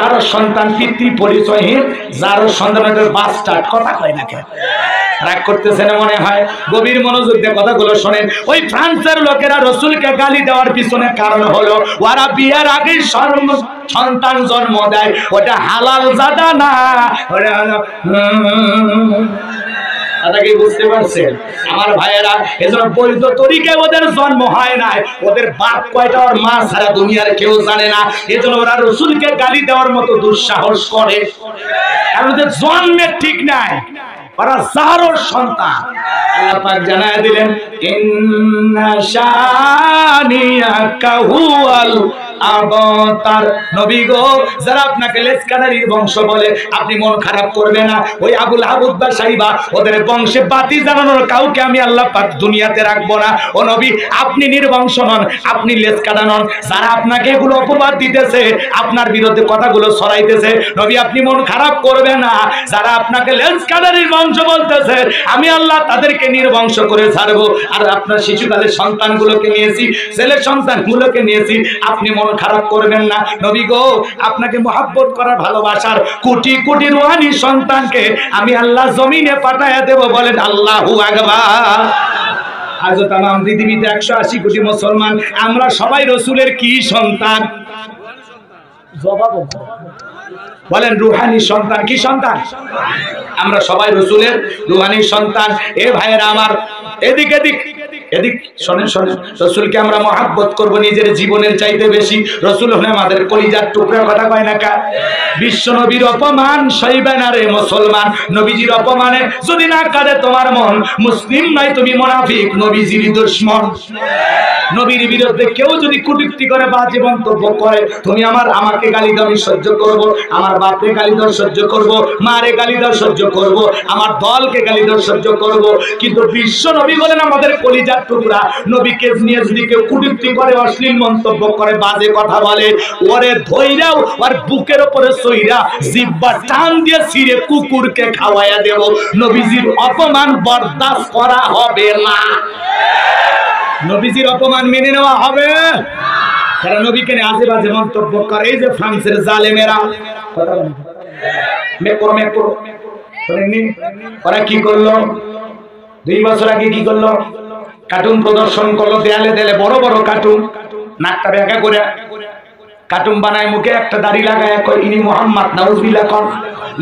যার সন্তান পিতৃ পরিচয়হীন, যার সন্তানের বাস্টার্ড, কথা কয় না কেন? রাগ করতেছেন মনে হয়? গভীর মনোযোগ দিয়ে কথাগুলো শোনেন। ওই ফ্রান্সের লোকেরা রসুলকে গালি দেওয়ার পিছনে কারণ হলো ওরা বিয়ের আগে সন্তান জন্ম দেয়, ওটা হালাল জাদা না, ওটা হলো কি বুঝতে পারছেন আমার ভাইয়েরা? এজন্য বৈধ তরিকায় ওদের জন্ম হয় নাই, ওদের বাপ কয়টা ওর মা ছাড়া দুনিয়ার কেউ জানে না। এজন্য ওরা রসুলকে গালি দেওয়ার মতো দুঃসাহস করে, কারণ ওদের জন্মের ঠিক নাই, ওরা যারও সন্তান। আল্লাহ পাক জানায় দিলেন ইন্না শানিয়াকা হুয়াল আবতার। নবী গো, যারা আপনাকে লেজকানারির বংশ বলে আপনি মন খারাপ করবে না। ওই আবুল আবুদ বা সাইবা ওদের বংশে বাতি জানানোর কাউকে আমি আল্লাহ পাক দুনিয়াতে রাখবো না। ও নবী, আপনি নির্বংশ নন, আপনি লেজকানা নন। যারা আপনাকে এগুলো অপবাদ দিতেছে, আপনার বিরুদ্ধে কথাগুলো ছড়াইতেছে, নবী আপনি মন খারাপ করবে না। যারা আপনাকে লেজকানারির বংশ বলতেছে, আমি আল্লাহ তাদেরকে নির্বংশ করে ছাড়বো। আর আপনার শিশুকালের সন্তানগুলোকে নিয়েছি, ছেলের সন্তানগুলোকে নিয়েছি, আপনি মন খারাপ করবেন না। নবী গো, আপনাকে মহব্বত করার ভালোবাসার কোটি কোটি রুহানি সন্তানকে আমি আল্লাহ জমিনে পাঠায়া দেব। বলেন আল্লাহু আকবার। আজ তামাম পৃথিবীতে 180 কোটি মুসলমান, আমরা সবাই রসুলের কি সন্তান? জবাব বলেন রুহানি সন্তান। কি সন্তান? আমরা সবাই রসুলের রুহানি সন্তান। এ ভাইয়েরা আমার, এদিক এদিক এদিক শোনেন শোনেন, রসুলকে আমরা মহাব্বত করব নিজের জীবনের চাইতে বেশি। রসুল হলে আমাদের কলিজার টুকরা, কথা কয় না কা? বিশ্ব নবীর অপমান সইবে না রে মুসলমান। নবীজির অপমানে যদি না কাঁদে তোমার মন, মুসলিম নয় তুমি মুনাফিক, নবীজির দুশমন। নবীর বিরুদ্ধে কেউ যদি কটূক্তি করে বাজে মন্তব্য করে, তুমি আমাকে গালি দাও, আমি সহ্য করব, আমার বাপকে গালি দাও সহ্য করব, মারে গালি দাও সহ্য করব, আমার দলকে গালি দাও সহ্য করব। কিন্তু বিশ্ব নবী বলেন আমাদের কলিজার টুকরা, নবীকে নিয়ে যদি কেউ কটূক্তি করে, অশ্লীল মন্তব্য করে, বাজে কথা বলে, ওরে ধইরাও আর বুকের উপরে সইরা জিহ্বা টান দিয়ে ছিঁড়ে কুকুরকে খাওয়াইয়া দেব। নবীজির অপমান বরদাস্ত করা হবে না। নবীজির অপমান মেনে নেওয়া হবে না। যারা নবীকে নিয়ে আজে বাজে মন্তব্য করে, এই যে ফ্রান্সের জালেমেরা, ওরা কি করলো? 2 বছর আগে কি করলো? কার্টুন প্রদর্শন করলো, দেয়ালে দেয়ালে বড় বড় কার্টুন, নাকটা ব্যাকা করে কার্টুন বানায়, মুখে একটা দাড়ি লাগায়, কয় ইনি মোহাম্মদ। নাউজুবিল্লাহ কর।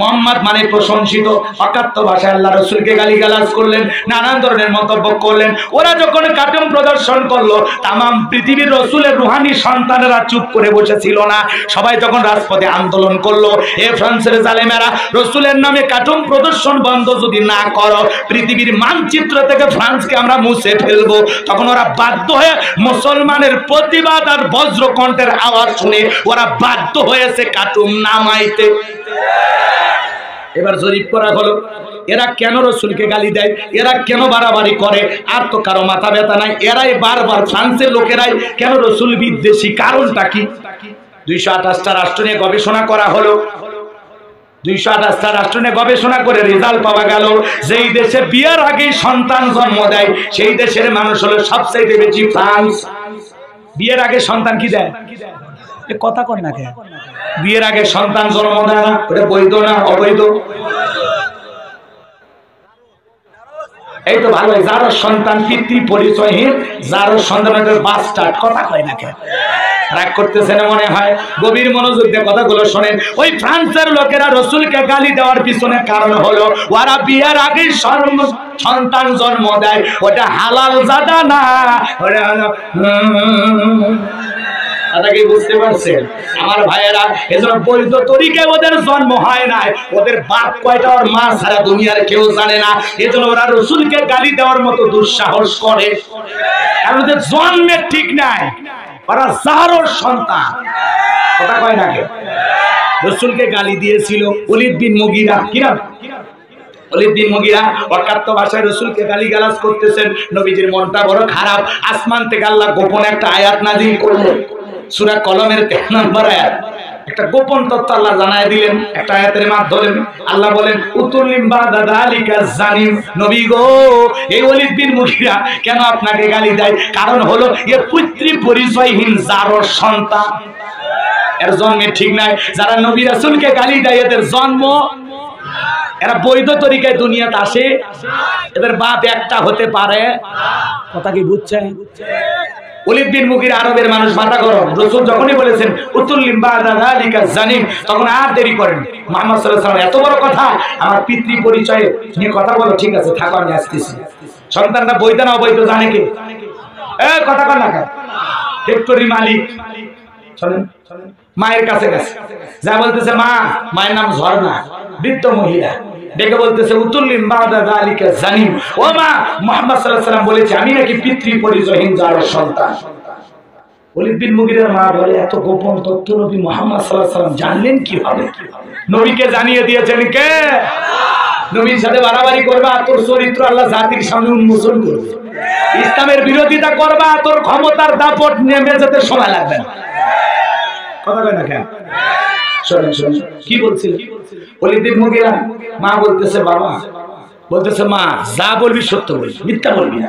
মোহাম্মদ মানে প্রশংসিত। অকাত্য ভাষায় আল্লাহ রসুলকে গালিগালাজ করলেন, নানান ধরনের মন্তব্য করলেন। ওরা যখন কার্টুন প্রদর্শন করলো, তামাম পৃথিবীর রসুলের রুহানি সন্তানেরা চুপ করে বসেছিল না। সবাই যখন রাজপথে আন্দোলন করলো, এ ফ্রান্সের জালেমেরা, রসুলের নামে কার্টুন প্রদর্শন বন্ধ যদি না করো, পৃথিবীর মানচিত্র থেকে ফ্রান্সকে আমরা মুছে ফেলবো। তখন ওরা বাধ্য হয়ে মুসলমানের প্রতিবাদ আর বজ্রকণ্ঠের আওয়াজ শুনে ওরা বাধ্য হয়েছে কার্টুন নামাইতে। এবার জরিপ করা হলো, এরা কেন রসুলকে গালি দেয়, এরা কেন বাড়াবাড়ি করে? আর তো কারো মাথা ব্যথা নাই, এরাই বারবার, ফ্রান্সের লোকেরাই কেন রসুল বিদ্বেষী, কারণটা কি? 228টা রাষ্ট্র নিয়ে গবেষণা করা হলো। 228টা রাষ্ট্র নিয়ে গবেষণা করে রেজাল্ট পাওয়া গেল, যেই দেশে বিয়ের আগে সন্তান জন্ম দেয় সেই দেশের মানুষ হলো সবচেয়ে বেশি ফ্রান্স। বিয়ের আগে সন্তান কি দেয়? কথা কয় না কেন? বিয়ের আগে সন্তান জন্ম দেয় না, ওটা বৈধ না অবৈধ? এই তো ভালো। যার সন্তান পিতৃ পরিচয়হীন, যার সন্তানের বাস্টার্ড, কথা কয় না কেন? রাগ করতেছেন মনে হয়? গভীর মনোযোগ দিয়ে কথাগুলো শোনেন। ওই ফ্রান্সের লোকেরা রসুলকে গালি দেওয়ার পিছনে কারণ হলো ওরা বিয়ের আগে সন্তান জন্ম দেয়, ওটা হালাল জাদা না, ওটা হলো কি বুঝতে পারছেন আমার ভাইয়েরা? এজন্য বৈধ তরিকায় ওদের জন্ম হয় নাই, ওদের বাপ কয়টা ওর মা ছাড়া দুনিয়ার কেউ জানে না। এজন্য ওরা রসুলকে গালি দেওয়ার মতো দুঃসাহস করে, কারণ ওদের জন্মের ঠিক নাই, ওরা যারও সন্তান, কথা কয় না কেন? রসুলকে গালি দিয়েছিল ওলীদ বিন মুগীরা। কিনা ওলীদ বিন মুগীরা অকাত্য ভাষায় রসুলকে গালিগালাজ করতেছেন। নবীজির মনটা বড় খারাপ। আসমান থেকে আল্লাহ গোপন একটা আয়াত নাযিল করলেন, সূরা কলমের 13 নম্বর আয়াত। একটা গোপন তথ্য আল্লাহ জানায় দিলেন একটা আয়াতের মাধ্যমে। আল্লাহ বলেন উতুলিম বাদা যালিকা জানিম। নবী গো, এই ওলীদ বিন মুগীরা কেন আপনাকে গালি দেয়? কারণ হলো এ পুত্রী পরিচয়হীন, যারও সন্তান। এর জন্মে ঠিক নাই। যারা নবী রাসূলকে গালি দেয় এদের জন্ম, এরা বৈধ তরিকায় দুনিয়াতে আসে, এদের বাপ একটা হতে পারে। কথা কি বুঝছেন? ওলীদ বিন মুগীরা আরবের মানুষ, মাথা গরম। রাসূল যখনই বলেছেন উতুল্লিম বাদা যালিকা জানিম, তখন আর দেরি করেন। মুহাম্মদ সাল্লাল্লাহু আলাইহি ওয়াসাল্লাম এত বড় কথা, আমার পিতৃ পরিচয় নিয়ে কথা বলো, ঠিক আছে থাকো আমি আসতেছি। সন্তানরা বৈধ না অবৈধ জানে কে? কথা কর না, ফ্যাক্টরি মালিক। চলেন মায়ের কাছে গেছে, যা বলতেছে মা, মায়ের নাম ঝর্ণা, বৃদ্ধ মহিলা, ডেকে বলতেছে উতুল্লিম বাদা যালিকা জানিম, ও মা, মুহাম্মদ সাল্লাল্লাহু আলাইহি ওয়াসাল্লাম বলেছে আমি নাকি পিতৃ পরিচয়হীন যার সন্তান। ওলীদ বিন মুগীরার মা বলে এত গোপন তথ্য নবী মুহাম্মদ সাল্লাল্লাহু আলাইহি ওয়াসাল্লাম জানলেন কিভাবে? নবীকে জানিয়ে দিয়েছেন কে? নবীর সাথে বাড়াবাড়ি করবা, তোর চরিত্র আল্লাহ জাতির সামনে উন্মোচন করবে। ইসলামের বিরোধিতা করবা, তোর ক্ষমতার দাপট নেমে যেতে সময় লাগবে না। কথা কয় না কেন? শুনুন শুনুন কি বলছিল ওলীদ বিন মুগীরা। মা বলতেছে বাবা, বলতেছে মা যা বলবি সত্য বলবি, মিথ্যা বলবি না,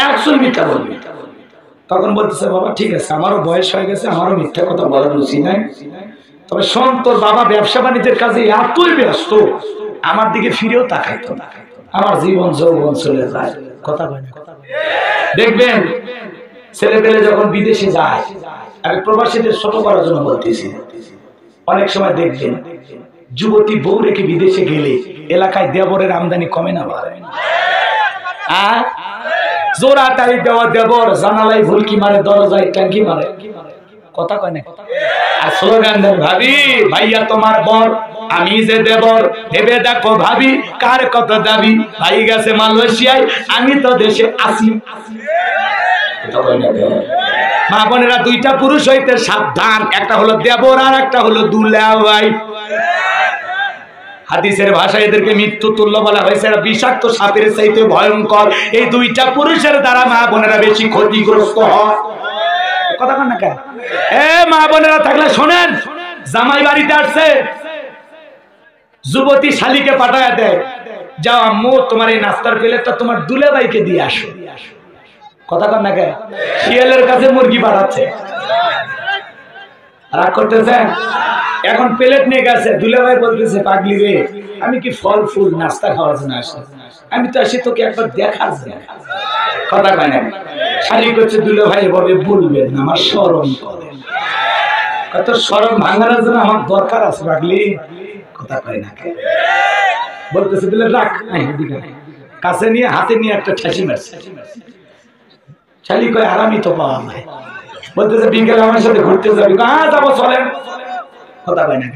100 মিথ্যা বলবি। তখন বলতেছে বাবা ঠিক আছে, আমারও বয়স হয়ে গেছে, আমারও মিথ্যা কথা বলার রুচি নাই, তবে শোন, তোর বাবা ব্যবসা বাণিজ্যের কাজে এতই ব্যস্ত, আমার দিকে ফিরেও তাকাইতো না, আমার জীবন যৌবন চলে যায়। কথা কয় না? দেখবেন ছেলে পেলে যখন বিদেশে যায়, আমি প্রবাসীদের ছোট করার জন্য বলতেছি, অনেক সময় দেখবেন যুবতী বউ রেখে বিদেশে গেলে এলাকায় দেবরের আমদানি কমে না বাড়ে? জোড়া টাই দেওয়া দেবর, জানালাই ভুলকি মারে, দরজায় ট্যাঙ্কি মারে। কথা কয় না? আর স্লোগান দেন ভাবি ভাইয়া তোমার বর, আমি যে দেবর, ভেবে দেখো ভাবি কার কত দাবি, ভাই গেছে মালয়েশিয়ায়, আমি তো দেশে আসি। মা বোনেরা, দুইটা পুরুষ হইতে সাবধান, একটা হলো দেবর আর একটা হলো দুলাভাই। হাদিসের ভাষায় এদেরকে মৃত্যু তুল্য বলা হয়েছে, এরা বিষাক্ত সাপের চাইতে ভয়ঙ্কর। এই দুইটা পুরুষের দ্বারা মা বোনেরা বেশি ক্ষতিগ্রস্ত হয়। কথা কন না কেন? মা বোনেরা থাকলে শোনেন, জামাই বাড়িতে আসছে, যুবতী শালীকে পাঠায় দেয়, যাও আম্মু তোমার এই নাস্তার প্লেটটা তোমার দুলাভাইকে দিয়ে আসো। কথা কন না কেন? শিয়ালের কাছে মুরগি পাঠাচ্ছে, রাগ করতেছেন? এখন প্লেট নিয়ে গেছে, দুলাভাই বলতেছে পাগলি রে, আমি কি ফল ফুল নাস্তা খাওয়ার জন্য আসি? আমি তো আসি তোকে একবার দেখার জন্য। কথা কয় না? শালী করছে দুলাভাই বলে বলবেন না, আমার শরম করে। কত শরম ভাঙানোর জন্য আমার দরকার আছে পাগলি। কথা কয় না? বলতেছে দিলে রাখ, কাছে নিয়ে হাতে নিয়ে একটা ঠাসি মারছে। শালী কয় আরামই তো পাওয়া যায়। বলতেছে বিকেলে আমার সাথে ঘুরতে যাবি? যাবো চলেন। কথা কয় না?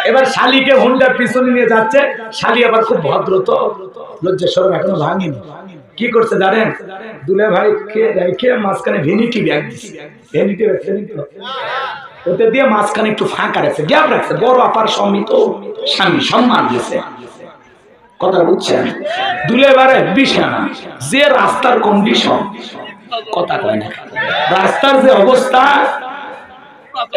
এবার শালীকে হুন্ডার পিছনে নিয়ে যাচ্ছে, শালী আবার খুব ভদ্র, তো লজ্জা শরম এখনো ভাঙেনি। কি করছে জানেন? দুলাভাইকে রেখে মাঝখানে ভ্যানিটি ব্যাগ দিচ্ছে, ভ্যানিটি ব্যাগ ওতে দিয়ে মাঝখানে একটু ফাঁকা রাখছে, গ্যাপ রাখছে। বড় আপার সম্মিত স্বামী সম্মান দিয়েছে। কথা বুঝছেন? দুলাভাইয়ের বিছানা, যে রাস্তার কন্ডিশন, কথা কয় না? রাস্তার যে অবস্থা,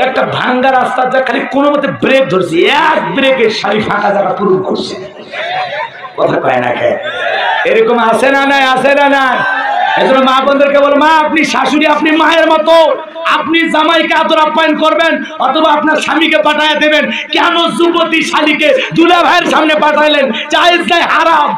একটা ভাঙ্গা রাস্তা, যা খালি কোনো মতে ব্রেক ধরছে, এক ব্রেকে শাড়ি ফাঁকা জায়গা পূরণ করছে। কথা কয় না? এরকম আছে না নাই? আছে না নাই? এজন্য মা বোনদেরকে বল, মা আপনি শাশুড়ি, আপনি মায়ের মতো, আপনি জামাইকে আদর আপ্যায়ন করবেন, অথবা আপনার স্বামীকে পাঠায় দেবেন। কেন যুবতী শালীকে দুলাভাইয়ের সামনে পাঠাইলেন? জায়েজ নাই, হারাম।